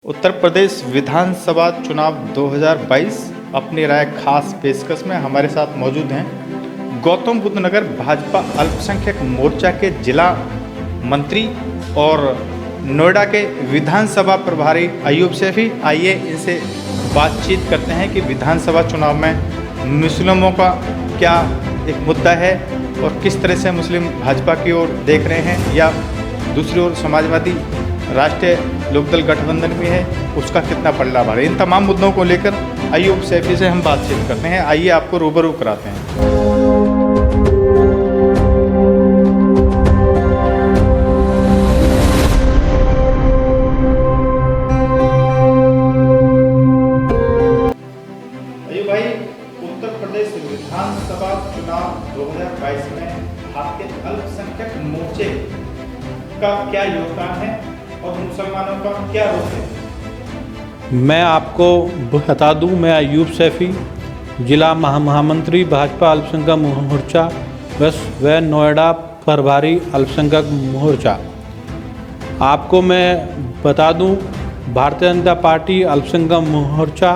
उत्तर प्रदेश विधानसभा चुनाव 2022 अपनी राय खास पेशकश में हमारे साथ मौजूद हैं गौतम बुद्ध नगर भाजपा अल्पसंख्यक मोर्चा के जिला मंत्री और नोएडा के विधानसभा प्रभारी अयूब सैफी। आइए इनसे बातचीत करते हैं कि विधानसभा चुनाव में मुस्लिमों का क्या एक मुद्दा है और किस तरह से मुस्लिम भाजपा की ओर देख रहे हैं, या दूसरी ओर समाजवादी राष्ट्रीय लोकदल गठबंधन भी है, उसका कितना पलड़ा भारी। इन तमाम मुद्दों को लेकर अयूब सैफी से हम बातचीत करते हैं। आइए आपको रूबरू कराते हैं। अयूब भाई, उत्तर प्रदेश विधानसभा चुनाव 2022 में आपके अल्पसंख्यक मोर्चे का क्या योगदान है और मुसलमानों का क्या रोल है? मैं आपको बता दूं, मैं अयूब सैफी, जिला महामंत्री भाजपा अल्पसंख्यक मोर्चा व नोएडा प्रभारी अल्पसंख्यक मोर्चा। आपको मैं बता दूं, भारतीय जनता पार्टी अल्पसंख्यक मोर्चा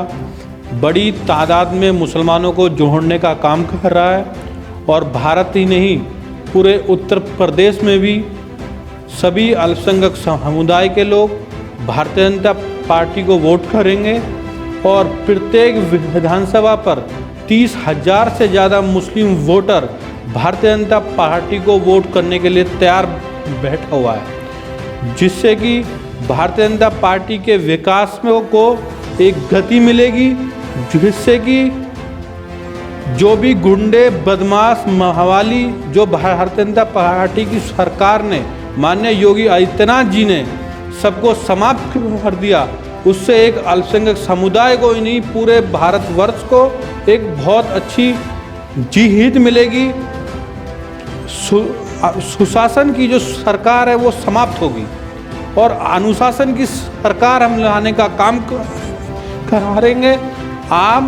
बड़ी तादाद में मुसलमानों को जोड़ने का काम कर रहा है और भारत ही नहीं पूरे उत्तर प्रदेश में भी सभी अल्पसंख्यक समुदाय के लोग भारतीय जनता पार्टी को वोट करेंगे और प्रत्येक विधानसभा पर 30,000 से ज़्यादा मुस्लिम वोटर भारतीय जनता पार्टी को वोट करने के लिए तैयार बैठा हुआ है, जिससे कि भारतीय जनता पार्टी के विकास में को एक गति मिलेगी, जिससे कि जो भी गुंडे बदमाश महवाली जो भारतीय जनता पार्टी की सरकार ने माननीय योगी आदित्यनाथ जी ने सबको समाप्त कर दिया, उससे एक अल्पसंख्यक समुदाय को ही नहीं पूरे भारतवर्ष को एक बहुत अच्छी जीत मिलेगी। सुशासन की जो सरकार है वो समाप्त होगी और अनुशासन की सरकार हम लाने का काम करेंगे। आम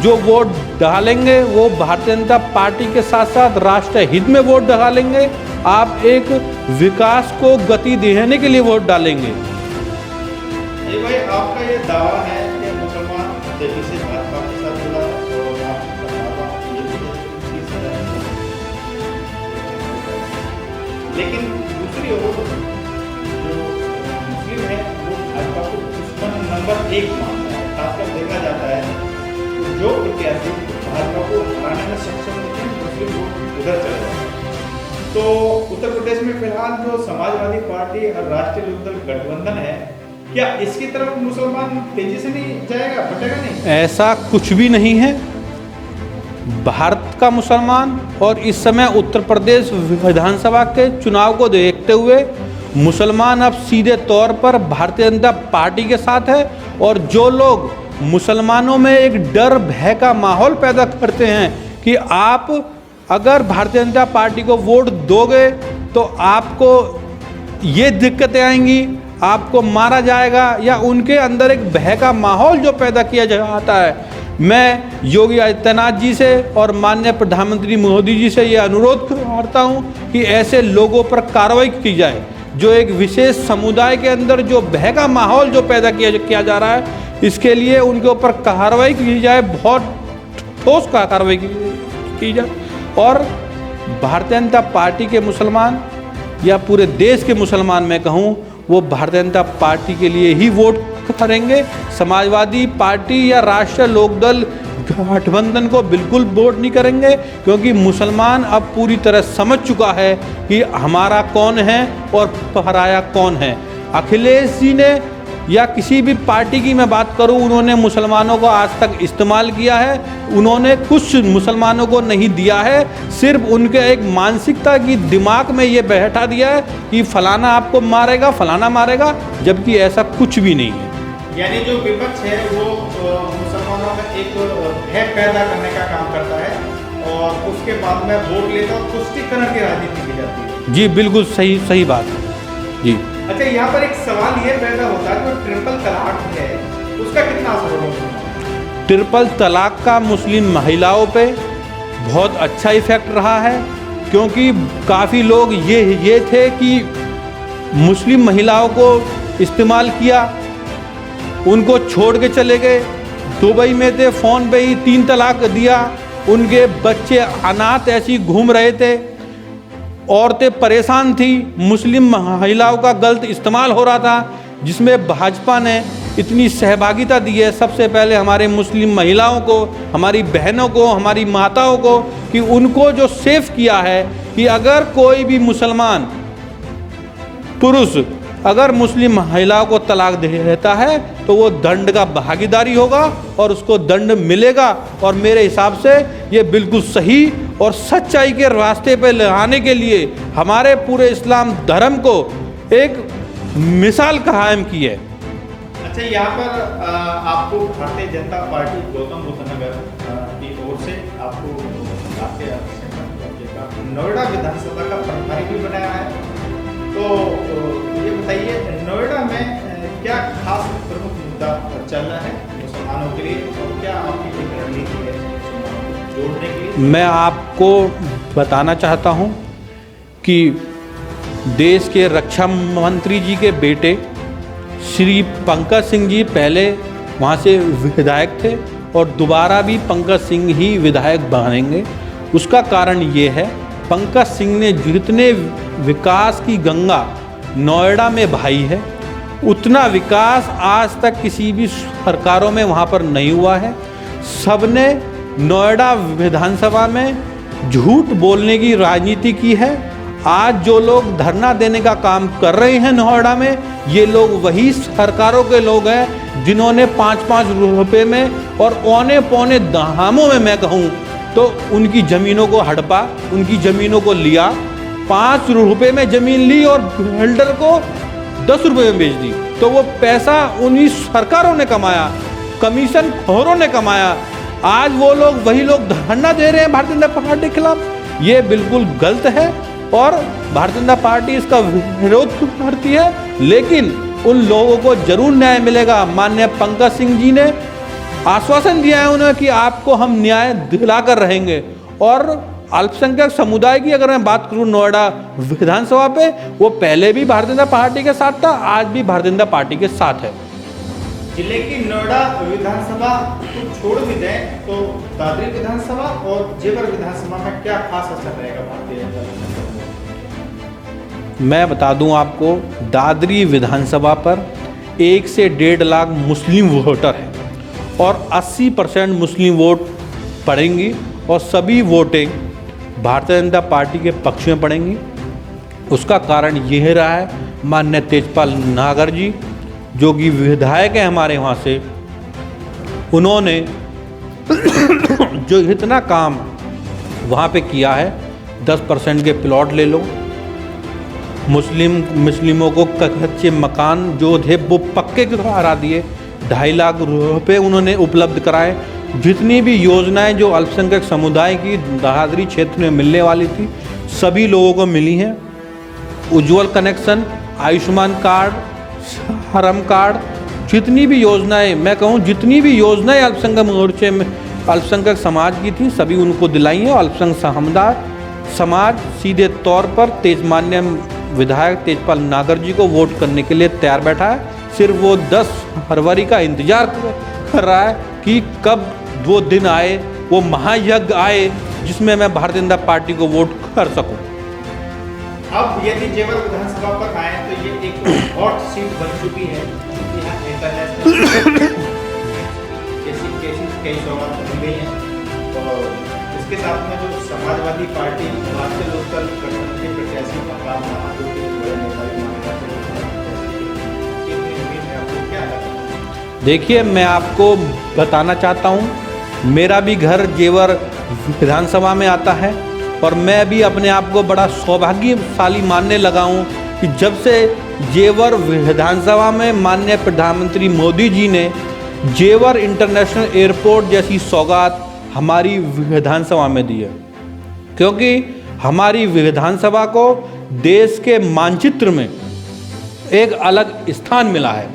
जो वोट डालेंगे वो भारतीय जनता पार्टी के साथ साथ राष्ट्रीय हित में वोट डालेंगे। आप एक विकास को गति देने के लिए वोट डालेंगे। ये भाई, आपका ये दावा है कि मुसलमान दिल्ली से भाजपा के साथ जुड़ा और आपका दावा ये भी है कि 30,000 लेकिन दूसरी ओर जो मुस्लिम है वो भाजपा को दुश्मन नंबर 1 मानता है। खासकर देखा जाता है जो प्रत्याशी भाजपा को हराने में सक्षम नहीं है, मुस्लिम वोट उधर चले जाते हैं। तो उत्तर प्रदेश में फिलहाल जो समाजवादी पार्टी और राष्ट्रीय लोकदल गठबंधन है, क्या इसकी तरफ मुसलमान तेजी से नहीं जाएगा, हटेगा नहीं? ऐसा कुछ भी नहीं है। भारत का मुसलमान और इस समय उत्तर प्रदेश विधानसभा के चुनाव को देखते हुए मुसलमान अब सीधे तौर पर भारतीय जनता पार्टी के साथ है। और जो लोग मुसलमानों में एक डर भय का माहौल पैदा करते हैं कि आप अगर भारतीय जनता पार्टी को वोट दोगे तो आपको ये दिक्कतें आएंगी, आपको मारा जाएगा, या उनके अंदर एक भय का माहौल जो पैदा किया जाता है, मैं योगी आदित्यनाथ जी से और माननीय प्रधानमंत्री मोदी जी से ये अनुरोध करता हूँ कि ऐसे लोगों पर कार्रवाई की जाए। जो एक विशेष समुदाय के अंदर जो भय का माहौल जो पैदा किया जा रहा है, इसके लिए उनके ऊपर कार्रवाई की जाए, बहुत ठोस कार्रवाई की जाए। और भारतीय जनता पार्टी के मुसलमान या पूरे देश के मुसलमान मैं कहूँ, वो भारतीय जनता पार्टी के लिए ही वोट करेंगे। समाजवादी पार्टी या राष्ट्रीय लोकदल गठबंधन को बिल्कुल वोट नहीं करेंगे, क्योंकि मुसलमान अब पूरी तरह समझ चुका है कि हमारा कौन है और पराया कौन है। अखिलेश जी ने या किसी भी पार्टी की मैं बात करूं, उन्होंने मुसलमानों को आज तक इस्तेमाल किया है, उन्होंने कुछ मुसलमानों को नहीं दिया है। सिर्फ उनके एक मानसिकता की दिमाग में ये बैठा दिया है कि फलाना आपको मारेगा, फलाना मारेगा, जबकि ऐसा कुछ भी नहीं है। यानी जो विपक्ष है वो मुसलमानों में एक भय पैदा करने का काम करता है और उसके बाद में वोट लेकर तुष्टीकरण की राजनीति की जाती है। जी बिल्कुल सही बात है जी। अच्छा, यहाँ पर एक सवाल ये पैदा होता है, जो ट्रिपल तलाक है उसका कितना असर होगा? ट्रिपल तलाक का मुस्लिम महिलाओं पे बहुत अच्छा इफेक्ट रहा है, क्योंकि काफ़ी लोग ये थे कि मुस्लिम महिलाओं को इस्तेमाल किया उनको छोड़ के चले गए। दुबई में थे, फ़ोन पे ही 3 तलाक दिया। उनके बच्चे अनाथ ऐसे ही घूम रहे थे। औरतें परेशान थी, मुस्लिम महिलाओं का गलत इस्तेमाल हो रहा था, जिसमें भाजपा ने इतनी सहभागिता दी है सबसे पहले हमारे मुस्लिम महिलाओं को, हमारी बहनों को, हमारी माताओं को, कि उनको जो सेफ किया है कि अगर कोई भी मुसलमान पुरुष अगर मुस्लिम महिलाओं को तलाक दे देता है तो वो दंड का भागीदारी होगा और उसको दंड मिलेगा। और मेरे हिसाब से ये बिल्कुल सही और सच्चाई के रास्ते पे लाने के लिए हमारे पूरे इस्लाम धर्म को एक मिसाल कायम की है। अच्छा, यहाँ पर आपको भारतीय जनता पार्टी गौतम बुद्ध नगर की ओर से आपको आपके नोएडा विधानसभा का प्रभारी भी बनाया है। तो ये बताइए, नोएडा में क्या खास प्रमुख मुद्दा चल रहा है मुसलमानों के लिए और क्या आपकी एक रणनीति है मुसलमानों को जोड़ने के लिए? मैं आपको बताना चाहता हूँ कि देश के रक्षा मंत्री जी के बेटे श्री पंकज सिंह जी पहले वहाँ से विधायक थे और दोबारा भी पंकज सिंह ही विधायक बनेंगे। उसका कारण ये है, पंकज सिंह ने जितने विकास की गंगा नोएडा में बहाई है उतना विकास आज तक किसी भी सरकारों में वहाँ पर नहीं हुआ है। सबने नोएडा विधानसभा में झूठ बोलने की राजनीति की है। आज जो लोग धरना देने का काम कर रहे हैं नोएडा में, ये लोग वही सरकारों के लोग हैं जिन्होंने 5-5 रुपये में और औने पौने दामों में मैं कहूँ तो उनकी ज़मीनों को हड़पा, उनकी ज़मीनों को लिया। 5 रुपये में ज़मीन ली और बिल्डर को 10 रुपये में बेच दी। तो वो पैसा उन्हीं सरकारों ने कमाया, कमीशन खोरों ने कमाया। आज वो लोग वही लोग धरना दे रहे हैं भारतीय जनता पार्टी के खिलाफ। ये बिल्कुल गलत है और भारतीय जनता पार्टी इसका विरोध करती है, लेकिन उन लोगों को जरूर न्याय मिलेगा। माननीय पंकज सिंह जी ने आश्वासन दिया है उन्हें कि आपको हम न्याय दिलाकर रहेंगे। और अल्पसंख्यक समुदाय की अगर मैं बात करूं नोएडा विधानसभा पे, वो पहले भी भारतीय जनता पार्टी के साथ था, आज भी भारतीय जनता पार्टी के साथ है। जिले की नोएडा विधानसभा को छोड़ भी दें तो दादरी विधानसभा और जेवर विधानसभा में क्या खास असर रहेगा भारतीय जनता पार्टी? मैं बता दूं आपको, दादरी विधानसभा पर 1 से 1.5 लाख मुस्लिम वोटर हैं और 80% मुस्लिम वोट पड़ेंगी और सभी वोटें भारतीय जनता पार्टी के पक्ष में पड़ेंगी। उसका कारण यह रहा है, माननीय तेजपाल नागर जी जो कि विधायक हैं हमारे वहाँ से, उन्होंने जो इतना काम वहाँ पे किया है, 10% के प्लॉट ले लो, मुस्लिमों को कच्चे मकान जो थे वो पक्के करा दिए, 2.5 लाख रुपए उन्होंने उपलब्ध कराए। जितनी भी योजनाएं जो अल्पसंख्यक समुदाय की दादरी क्षेत्र में मिलने वाली थी सभी लोगों को मिली हैं। उज्ज्वल कनेक्शन, आयुष्मान कार्ड, हरम कार्ड, जितनी भी योजनाएं, मैं कहूँ जितनी भी योजनाएं अल्पसंख्यक मोर्चे में अल्पसंख्यक समाज की थी सभी उनको दिलाई हैं। अल्पसंख्यक समाज सीधे तौर पर माननीय विधायक तेजपाल नागर जी को वोट करने के लिए तैयार बैठा है। सिर्फ वो 10 फरवरी का इंतजार कर रहा है कि कब वो दिन आए, वो महायज्ञ आए जिसमें मैं भारतीय जनता पार्टी को वोट कर सकूं। अब यदि जेवर विधानसभा पर आए तो ये एक हॉट सीट बन चुकी है। यहाँ इंटरनेशनल कई सौगात मिल गई हैं और इसके साथ में जो समाजवादी पार्टी राष्ट्रीय लोकदल गठबंधन के प्रत्याशी अवतार महातो के बड़े नेता भी माने जाते हैं। देखिए, मैं आपको बताना चाहता हूँ, मेरा भी घर जेवर विधानसभा में आता है और मैं भी अपने आप को बड़ा सौभाग्यशाली मानने लगा हूँ कि जब से जेवर विधानसभा में माननीय प्रधानमंत्री मोदी जी ने जेवर इंटरनेशनल एयरपोर्ट जैसी सौगात हमारी विधानसभा में दी है। क्योंकि हमारी विधानसभा को देश के मानचित्र में एक अलग स्थान मिला है,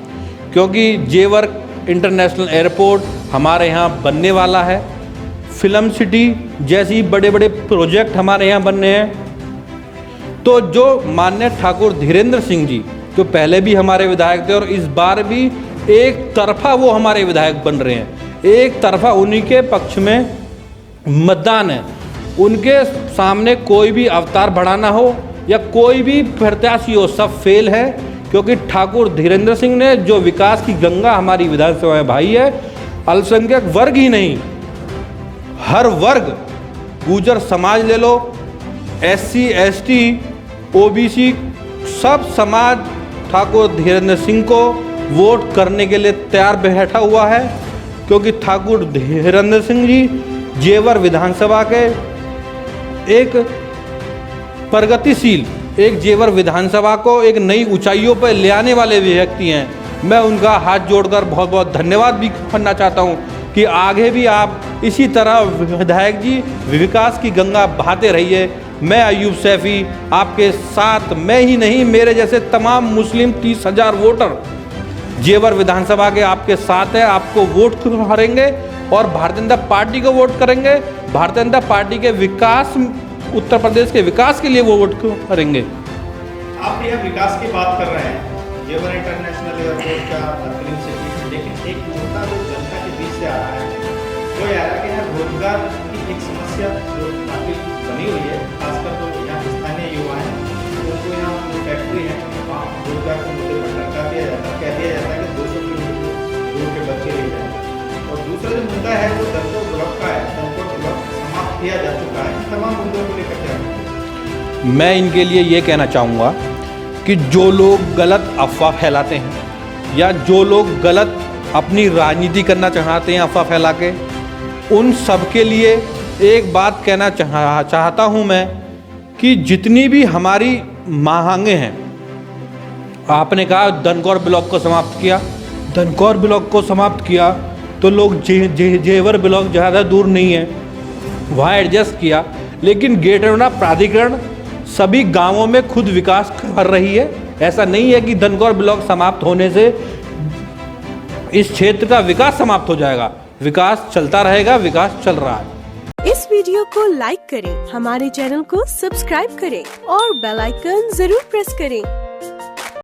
क्योंकि जेवर इंटरनेशनल एयरपोर्ट हमारे यहाँ बनने वाला है। फिल्म सिटी जैसी बड़े बड़े प्रोजेक्ट हमारे यहाँ बनने हैं। तो जो माननीय ठाकुर धीरेन्द्र सिंह जी जो पहले भी हमारे विधायक थे और इस बार भी एक तरफा वो हमारे विधायक बन रहे हैं, एक तरफा उन्हीं के पक्ष में मतदान है। उनके सामने कोई भी अवतार बढ़ाना हो या कोई भी प्रत्याशी हो, सब फेल है, क्योंकि ठाकुर धीरेन्द्र सिंह ने जो विकास की गंगा हमारी विधानसभा में भाई है, अल्पसंख्यक वर्ग ही नहीं, हर वर्ग, गुर्जर समाज ले लो, SC ST OBC, सब समाज ठाकुर धीरेन्द्र सिंह को वोट करने के लिए तैयार बैठा हुआ है, क्योंकि ठाकुर धीरेन्द्र सिंह जी जेवर विधानसभा के एक प्रगतिशील, एक जेवर विधानसभा को एक नई ऊंचाइयों पर ले आने वाले व्यक्ति हैं। मैं उनका हाथ जोड़कर बहुत बहुत धन्यवाद भी करना चाहता हूं कि आगे भी आप इसी तरह विधायक जी विकास की गंगा बहाते रहिए। मैं अयूब सैफी आपके साथ, मैं ही नहीं, मेरे जैसे तमाम मुस्लिम 30,000 वोटर जेवर विधानसभा के आपके साथ है, आपको वोट करेंगे और भारतीय जनता पार्टी को वोट करेंगे। भारतीय जनता पार्टी के विकास, उत्तर प्रदेश के विकास के लिए वो वोट करेंगे। आप यह विकास की बात कर रहे हैं, जेवर इंटरनेशनल एयरपोर्ट का बेहतरीन सिटी, लेकिन एक मुद्दा जो जनता के बीच से आ रहा है वो यह है कि यहाँ रोजगार की एक समस्या जो काफी बनी हुई है, खासकर तो यहाँ स्थानीय युवा हैं, उनको यहाँ जो फैक्ट्री है वहाँ रोजगार के मुद्दे पर लटका दिया जाता है, कह दिया जाता है कि 200 किलोमीटर दूर के बच्चे ले जाए। और दूसरा जो मुद्दा है वो दंतों ब्लॉक का है, दंतों ब्लॉक समाप्त किया जा चुका है। तमाम मुद्दों को लेकर क्या मैं इनके लिए ये कहना चाहूँगा कि जो लोग गलत अफवाह फैलाते हैं या जो लोग गलत अपनी राजनीति करना चाहते हैं अफवाह फैला के, उन सब के लिए एक बात कहना चाहता हूँ मैं कि जितनी भी हमारी मांगें हैं, आपने कहा दनकौर ब्लॉक को समाप्त किया, दनकौर ब्लॉक को समाप्त किया तो लोग जेवर ब्लॉक ज़्यादा दूर नहीं है, वहाँ एडजस्ट किया, लेकिन गेटरौना प्राधिकरण सभी गांवों में खुद विकास कर रही है। ऐसा नहीं है कि दनकौर ब्लॉक समाप्त होने से इस क्षेत्र का विकास समाप्त हो जाएगा, विकास चलता रहेगा, विकास चल रहा है। इस वीडियो को लाइक करें, हमारे चैनल को सब्सक्राइब करें और बेल आइकन जरूर प्रेस करें